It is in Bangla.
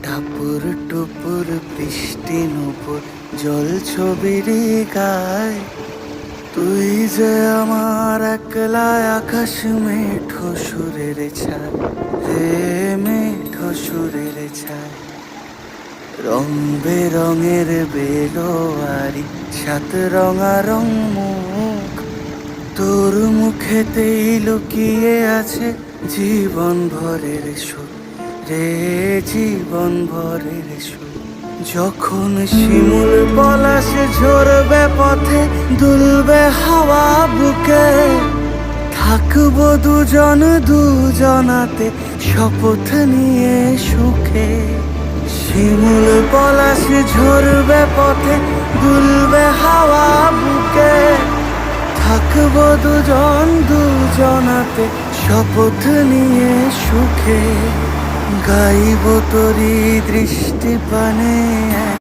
টাপুর টুপুর বৃষ্টি নুপুর জল ছবির গায়। তুই যে আমার একলা আকাশ মেঠো সুরের ছায়, হে মেঠো সুরের ছায়। রং বেরঙের বেলোয়ারি সাত রঙা রং মুখ, তোর মুখেতেই লুকিয়ে আছে জীবন ভরের সুখ রে, জীবন ভরের সুখ। যখন শিমুল পলাশ ঝরবে পথে, দুলবে হাওয়া বুকে, থাকবো দুজন দুজনাতে শপথ নিয়ে সুখে। শিমুল পলাশ ঝরবে পথে, দুলবে হাওয়া বুকে, থাকবো দুজন দুজনাতে শপথ নিয়ে সুখে। গাইব তোরি দৃষ্টি পানে